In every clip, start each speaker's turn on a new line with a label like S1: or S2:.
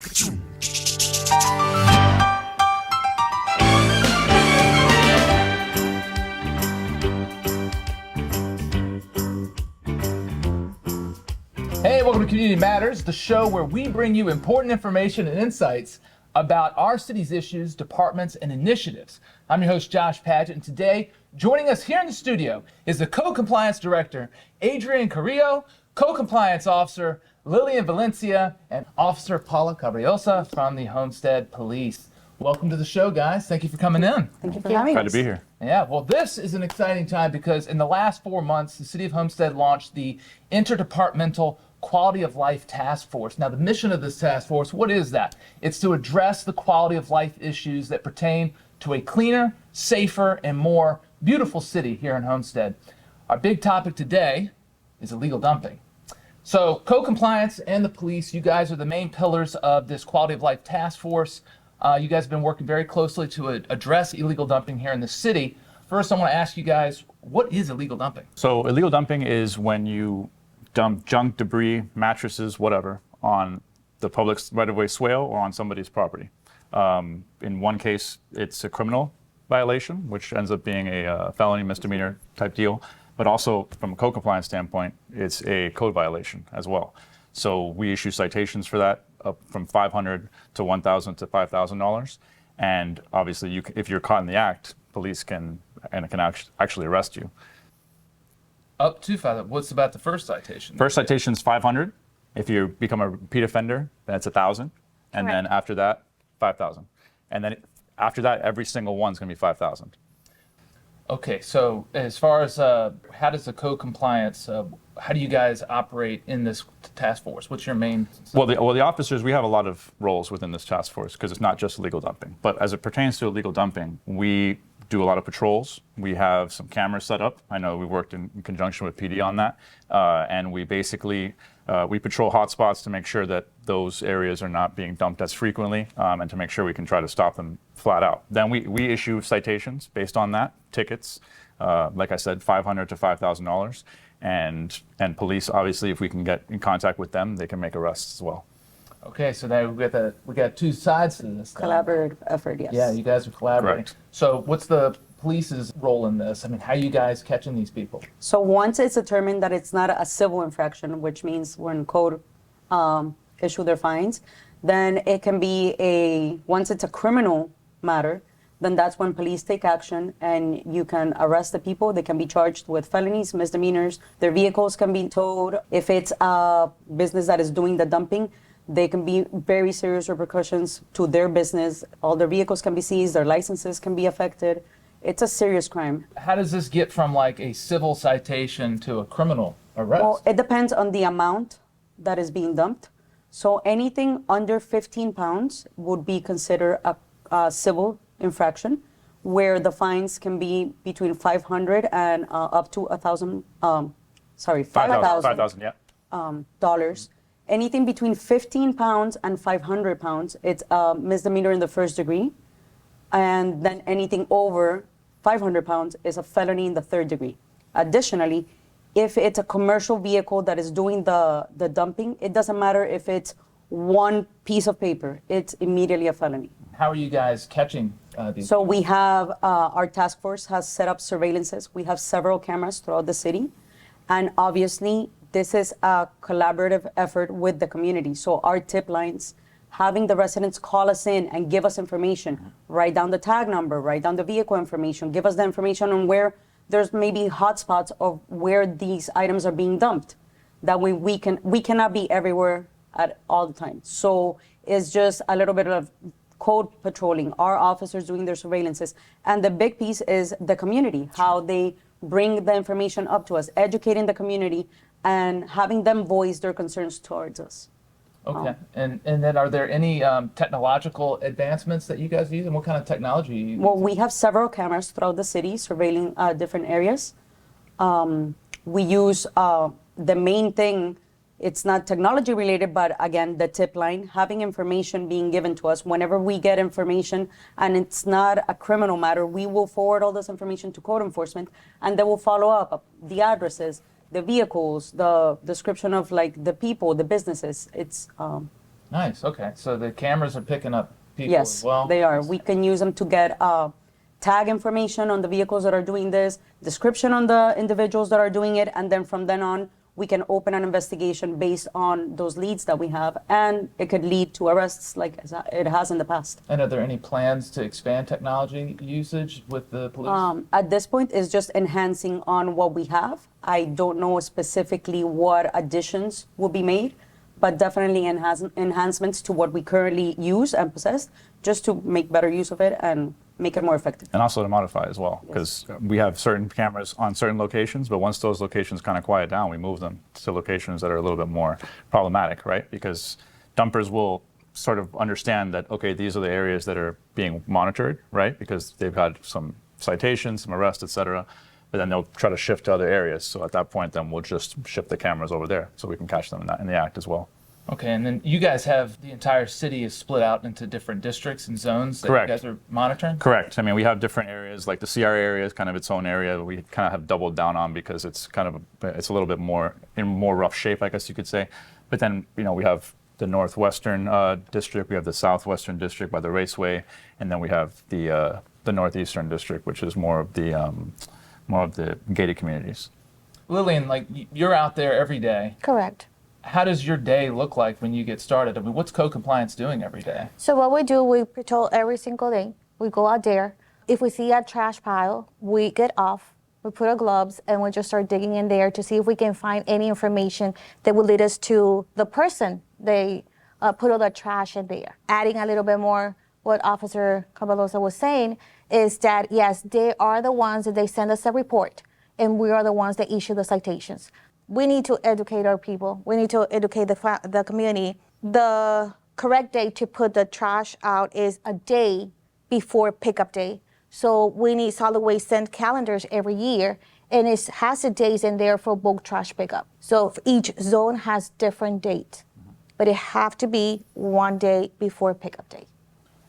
S1: Hey, welcome to Community Matters, the show where we bring you important information and insights about our city's issues, departments, and initiatives. I'm your host, Josh Padgett, and today, joining us here in the studio is the Code Compliance Director, Adrian Carrillo, Code Compliance Officer, Lillian Valencia, and Officer Paula Cabriosa from the Homestead Police. Welcome to the show, guys. Thank you for coming in.
S2: Thank you for having us.
S3: Glad to be here.
S1: Yeah, well, this is an exciting time because in the last 4 months, the City of Homestead launched the Interdepartmental Quality of Life Task Force. Now, the mission of this task force, what is that? It's to address the quality of life issues that pertain to a cleaner, safer, and more beautiful city here in Homestead. Our big topic today is illegal dumping. So, code compliance and the police, you guys are the main pillars of this Quality of Life Task Force. You guys have been working very closely to address illegal dumping here in the city. First, I want to ask you guys, what is illegal dumping?
S3: So illegal dumping is when you dump junk, debris, mattresses, whatever, on the public's right-of-way swale or on somebody's property. In one case, it's a criminal violation, which ends up being a felony misdemeanor type deal. But also, from a code compliance standpoint, it's a code violation as well. So we issue citations for that up from $500 to $1,000 to $5,000. And obviously, if you're caught in the act, police can actually arrest you.
S1: Up to 5. What's about the first citation?
S3: First citation is $500. If you become a repeat offender, then it's $1,000. And then after that, $5,000. And then after that, every single one's going to be $5,000.
S1: Okay, so as far as how does the code compliance, how do you guys operate in this task force? What's your main?
S3: Well, the officers, we have a lot of roles within this task force because it's not just illegal dumping. But as it pertains to illegal dumping, we do a lot of patrols. We have some cameras set up. I know we worked in conjunction with PD on that. And we basically, we patrol hotspots to make sure that those areas are not being dumped as frequently and to make sure we can try to stop them flat out. Then we issue citations based on that, tickets, like I said, $500 to $5,000. And police, obviously, if we can get in contact with them, they can make arrests as well.
S1: Okay, so now we got two sides to this.
S2: Collaborative effort, yes.
S1: Yeah, you guys are collaborating.
S3: Correct.
S1: So what's the police's role in this? I mean, how are you guys catching these people?
S2: So once it's determined that it's not a civil infraction, which means when code issue their fines, then it can be once it's a criminal matter, then that's when police take action and you can arrest the people. They can be charged with felonies, misdemeanors. Their vehicles can be towed. If it's a business that is doing the dumping, they can be very serious repercussions to their business. All their vehicles can be seized, their licenses can be affected. It's a serious crime.
S1: How does this get from like a civil citation to a criminal arrest?
S2: Well, it depends on the amount that is being dumped. So anything under 15 pounds would be considered a civil infraction, where the fines can be between 500 and up to $5,000.
S3: $5,000, yeah.
S2: Dollars. Anything between 15 pounds and 500 pounds, it's a misdemeanor in the first degree. And then anything over 500 pounds is a felony in the third degree. Additionally, if it's a commercial vehicle that is doing the dumping, it doesn't matter if it's one piece of paper, it's immediately a felony.
S1: How are you guys catching these?
S2: So we have, our task force has set up surveillances. We have several cameras throughout the city. And obviously, this is a collaborative effort with the community. So our tip lines, having the residents call us in and give us information, write down the tag number, write down the vehicle information, give us the information on where there's maybe hotspots of where these items are being dumped. That way we cannot be everywhere at all the time. So it's just a little bit of code patrolling, our officers doing their surveillances. And the big piece is the community, how they bring the information up to us, educating the community and having them voice their concerns towards us.
S1: Okay, and then are there any technological advancements that you guys use, and what kind of technology you use?
S2: Well, we have several cameras throughout the city surveilling different areas. We use the main thing, it's not technology related, but again, the tip line, having information being given to us. Whenever we get information and it's not a criminal matter, we will forward all this information to code enforcement, and they will follow up the addresses, the vehicles, the description of like the people, the businesses. It's
S1: Nice. Okay. So the cameras are picking up people
S2: Yes,
S1: as well.
S2: they are. We can use them to get tag information on the vehicles that are doing this, description on the individuals that are doing it, and then from then on, we can open an investigation based on those leads that we have, and it could lead to arrests like it has in the past.
S1: And are there any plans to expand technology usage with the police?
S2: At this point, it's just enhancing on what we have. I don't know specifically what additions will be made, but definitely enhancements to what we currently use and possess, just to make better use of it and make it more effective.
S3: And also to modify as well, because we have certain cameras on certain locations, but once those locations kind of quiet down, we move them to locations that are a little bit more problematic, right? Because dumpers will sort of understand that, okay, these are the areas that are being monitored, right? Because they've had some citations, some arrests, et cetera. But then they'll try to shift to other areas. So at that point, then we'll just shift the cameras over there so we can catch them in the act as well.
S1: Okay, and then you guys have the entire city is split out into different districts and zones that
S3: Correct.
S1: you guys are monitoring?
S3: Correct. I mean, we have different areas, like the CR area is kind of its own area. We kind of have doubled down on because it's kind of it's a little bit more in more rough shape, I guess you could say. But then we have the northwestern district, we have the southwestern district by the raceway, and then we have the northeastern district, which is more of the gated communities.
S1: Lillian, like you're out there every day.
S4: Correct.
S1: How does your day look like when you get started? I mean, what's code compliance doing every day?
S4: So what we do, we patrol every single day. We go out there. If we see a trash pile, we get off, we put our gloves, and we just start digging in there to see if we can find any information that will lead us to the person they put all the trash in there. Adding a little bit more, what Officer Cabalosa was saying is that, yes, they are the ones that they send us a report, and we are the ones that issue the citations. We need to educate our people. We need to educate the community. The correct day to put the trash out is a day before pickup day. So we need solid waste send calendars every year, and it has the days in there for bulk trash pickup. So each zone has different dates, but it have to be one day before pickup day.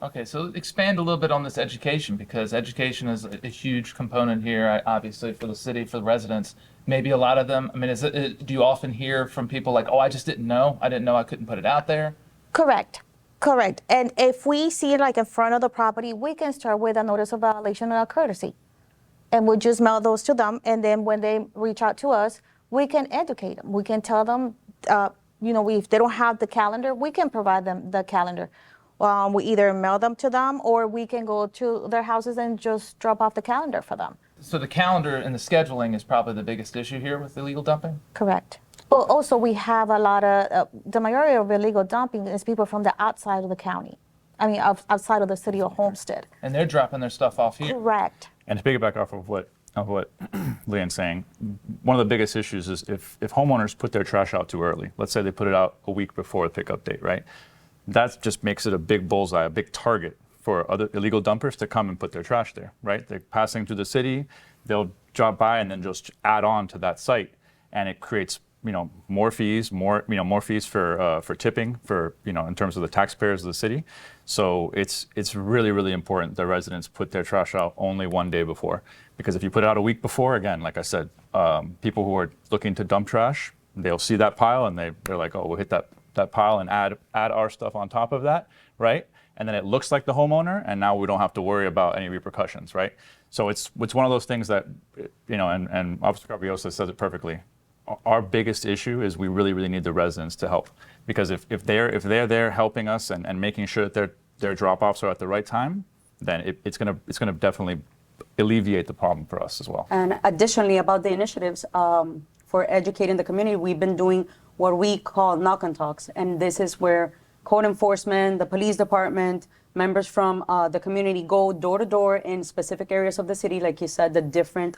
S1: Okay, so expand a little bit on this education, because education is a huge component here, obviously, for the city, for the residents. Maybe a lot of them, I mean, do you often hear from people like, oh, I just didn't know. I didn't know I couldn't put it out there?
S4: Correct. Correct. And if we see it like in front of the property, we can start with a notice of violation and a courtesy. And we'll just mail those to them. And then when they reach out to us, we can educate them. We can tell them, if they don't have the calendar, we can provide them the calendar. We either mail them to them, or we can go to their houses and just drop off the calendar for them.
S1: So the calendar and the scheduling is probably the biggest issue here with illegal dumping?
S4: Correct. Well, also, we have a lot of, the majority of illegal dumping is people from the outside of the county. I mean, outside of the City of Homestead.
S1: And they're dropping their stuff off here?
S4: Correct.
S3: And to piggyback off of what Leanne's saying, one of the biggest issues is if homeowners put their trash out too early. Let's say they put it out a week before the pickup date, right? That just makes it a big bullseye, a big target for other illegal dumpers to come and put their trash there, right? They're passing through the city, they'll drop by and then just add on to that site, and it creates more fees, more fees for tipping, in terms of the taxpayers of the city. So it's really, really important that residents put their trash out only one day before, because if you put it out a week before, again, like I said, people who are looking to dump trash, they'll see that pile and they're like, oh, we'll hit that pile and add our stuff on top of that, right? And then it looks like the homeowner, and now we don't have to worry about any repercussions, right? So it's one of those things that, and Officer Cabalosa says it perfectly. Our biggest issue is we really, really need the residents to help, because if they're there helping us and making sure that their drop-offs are at the right time, then it's gonna definitely alleviate the problem for us as well.
S2: And additionally, about the initiatives for educating the community, we've been doing what we call knock and talks, and this is where code enforcement, the police department, members from the community go door to door in specific areas of the city, like you said, the different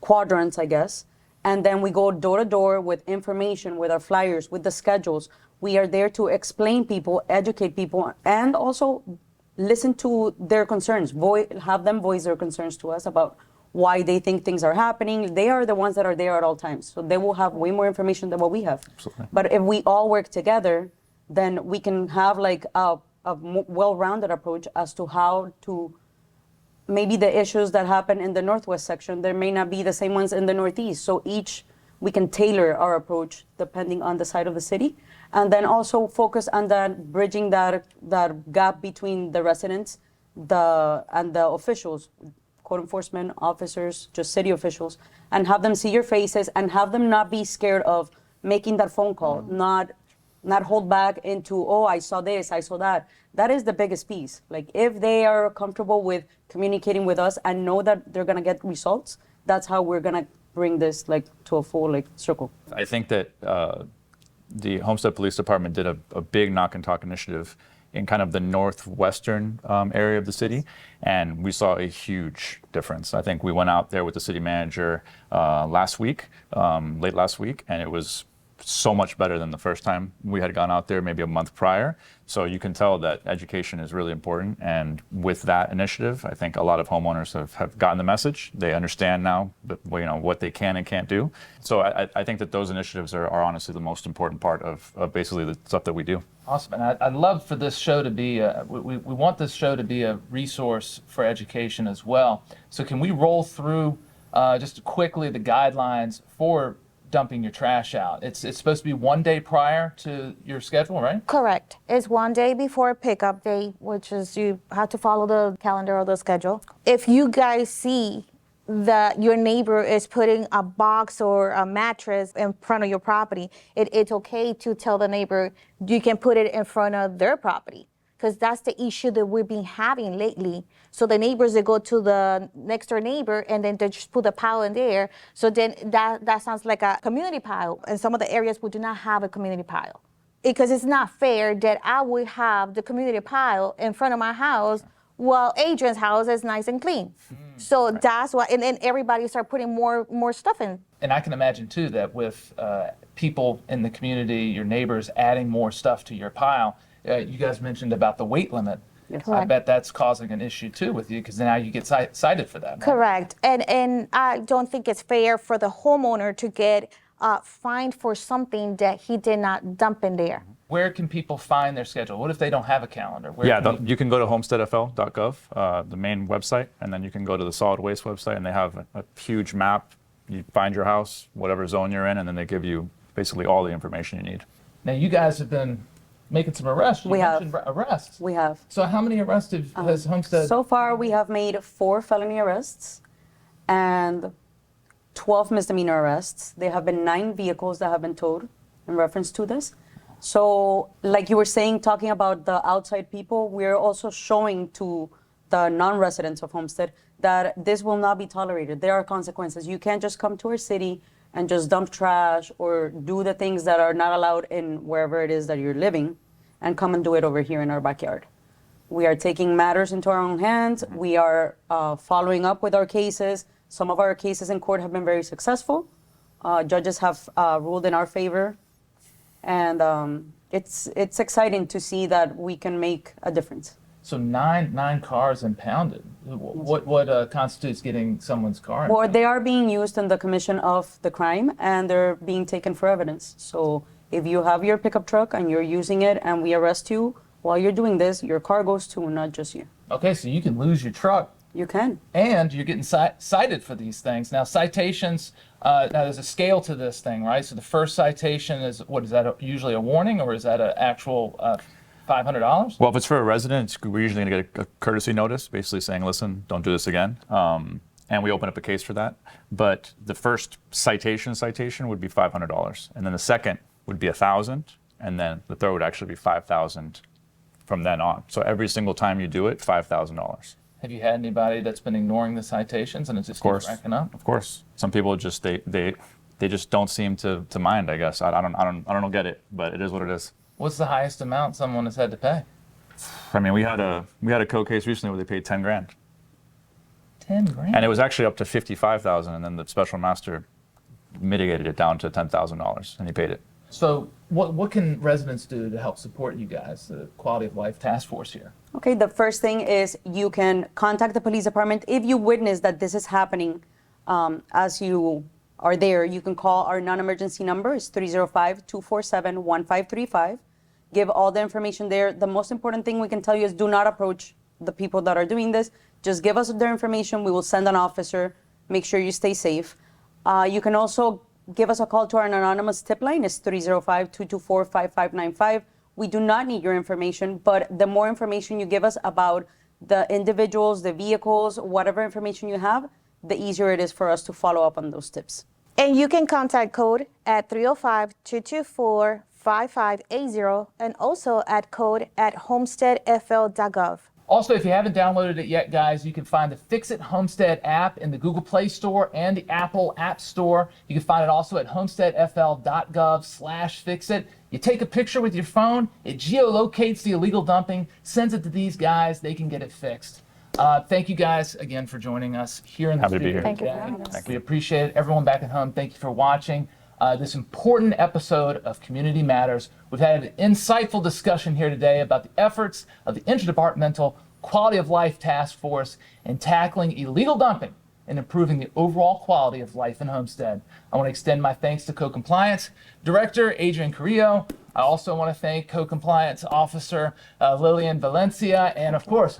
S2: quadrants, I guess. And then we go door to door with information, with our flyers, with the schedules. We are there to explain people, educate people, and also listen to their concerns, have them voice their concerns to us about why they think things are happening. They are the ones that are there at all times. So they will have way more information than what we have.
S3: Absolutely.
S2: But if we all work together, then we can have like a well-rounded approach as to how to, maybe the issues that happen in the Northwest section, there may not be the same ones in the Northeast. So we can tailor our approach depending on the side of the city. and then also focus on that bridging that gap between the residents and the officials, code enforcement officers, just city officials, and have them see your faces and have them not be scared of making that phone call, not hold back into, oh, I saw this, I saw that. That is the biggest piece. Like, if they are comfortable with communicating with us and know that they're gonna get results, that's how we're gonna bring this like to a full like circle.
S3: I think that the Homestead Police Department did a big knock and talk initiative in kind of the northwestern area of the city, and we saw a huge difference. I think we went out there with the city manager last week, late last week, and it was so much better than the first time we had gone out there, maybe a month prior. So you can tell that education is really important. And with that initiative, I think a lot of homeowners have gotten the message. They understand now that, what they can and can't do. So I think that those initiatives are honestly the most important part of basically the stuff that we do.
S1: Awesome. And I'd love for this show to be, we want this show to be a resource for education as well. So can we roll through just quickly the guidelines for dumping your trash out? It's supposed to be 1 day prior to your schedule, right?
S4: Correct. It's 1 day before pickup day, which is you have to follow the calendar or the schedule. If you guys see that your neighbor is putting a box or a mattress in front of your property, it's okay to tell the neighbor you can put it in front of their property, because that's the issue that we've been having lately. So the neighbors, they go to the next door neighbor and then they just put a pile in there. So then that sounds like a community pile. In some of the areas, we do not have a community pile, because it's not fair that I would have the community pile in front of my house while Adrian's house is nice and clean. So that's why, and then everybody start putting more stuff in.
S1: And I can imagine too that with people in the community, your neighbors adding more stuff to your pile, you guys mentioned about the weight limit.
S2: Yes.
S1: I bet that's causing an issue too with you, because now you get cited for that. Right?
S4: Correct. And I don't think it's fair for the homeowner to get fined for something that he did not dump in there.
S1: Where can people find their schedule? What if they don't have a calendar? Where
S3: Yeah,
S1: can
S3: you can go to homesteadfl.gov, the main website, and then you can go to the solid waste website, and they have a huge map. You find your house, whatever zone you're in, and then they give you basically all the information you need.
S1: Now, you guys have been making some arrests. You
S2: We have.
S1: mentioned arrests.
S2: We have.
S1: So how many arrests has Homestead?
S2: So far, we have made 4 felony arrests and 12 misdemeanor arrests. There have been 9 vehicles that have been towed in reference to this. So, like you were saying, talking about the outside people, we're also showing to the non-residents of Homestead that this will not be tolerated. There are consequences. You can't just come to our city and just dump trash or do the things that are not allowed in wherever it is that you're living and come and do it over here in our backyard. We are taking matters into our own hands. We are following up with our cases. Some of our cases in court have been very successful. Judges have ruled in our favor. And it's exciting to see that we can make a difference.
S1: So nine cars impounded. What constitutes getting someone's car impounded?
S2: Or they are being used in the commission of the crime, and they're being taken for evidence. So if you have your pickup truck and you're using it and we arrest you while you're doing this, your car goes too, not just you.
S1: Okay, so you can lose your truck.
S2: You can.
S1: And you're getting cited for these things. Now, citations, now there's a scale to this thing, right? So the first citation is, what is that, usually a warning, or is that an actual $500?
S3: Well, if it's for a resident, we're usually going to get a courtesy notice, basically saying, listen, don't do this again. And we open up a case for that. But the first citation would be $500. And then the second would be $1,000. And then the third would actually be $5,000 from then on. So every single time you do it, $5,000.
S1: Have you had anybody that's been ignoring the citations and it just keeps racking up?
S3: Of course. Some people just they just don't seem to mind, I guess. I don't get it, but it is what it is.
S1: What's the highest amount someone has had to pay?
S3: I mean, we had a code case recently where they paid 10 grand.
S1: 10 grand.
S3: And it was actually up to 55,000, and then the special master mitigated it down to $10,000, and he paid it.
S1: So what can residents do to help support you guys, the Quality of Life Task Force here?
S2: Okay, the first thing is you can contact the police department. If you witness that this is happening as you are there, you can call our non-emergency number. It's 305-247-1535. Give all the information there. The most important thing we can tell you is do not approach the people that are doing this. Just give us their information. We will send an officer. Make sure you stay safe. You can also give us a call to our anonymous tip line. It's 305-224-5595. We do not need your information, but the more information you give us about the individuals, the vehicles, whatever information you have, the easier it is for us to follow up on those tips.
S4: And you can contact code at 305-224-5580 and also at code@homesteadfl.gov.
S1: Also, if you haven't downloaded it yet, guys, you can find the Fix It Homestead app in the Google Play Store and the Apple App Store. You can find it also at homesteadfl.gov/fixit. You take a picture with your phone, it geolocates the illegal dumping, sends it to these guys, they can get it fixed. Thank you guys again for joining us here in the
S3: Happy to be
S1: studio
S3: here.
S4: Thank you for
S1: today.
S4: having us.
S1: We appreciate it. Everyone back at home, thank you for watching this important episode of Community Matters. We've had an insightful discussion here today about the efforts of the Interdepartmental Quality of Life Task Force in tackling illegal dumping and improving the overall quality of life in Homestead. I want to extend my thanks to Co-Compliance Director Adrian Carrillo. I also want to thank Co-Compliance Officer Lillian Valencia, and of course,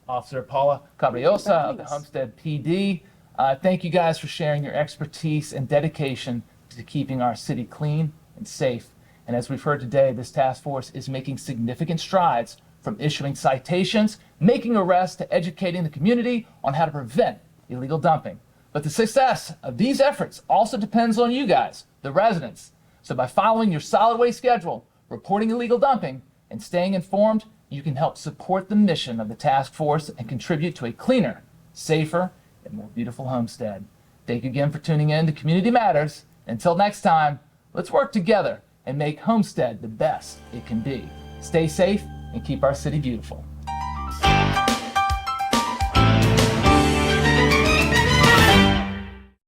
S1: Officer Paula Cabriosa of the Homestead PD. Thank you guys for sharing your expertise and dedication to keeping our city clean and safe. And as we've heard today, this task force is making significant strides from issuing citations, making arrests, to educating the community on how to prevent illegal dumping. But the success of these efforts also depends on you guys, the residents. So by following your solid waste schedule, reporting illegal dumping, and staying informed, you can help support the mission of the task force and contribute to a cleaner, safer, and more beautiful Homestead. Thank you again for tuning in to Community Matters. Until next time, let's work together and make Homestead the best it can be. Stay safe and keep our city beautiful.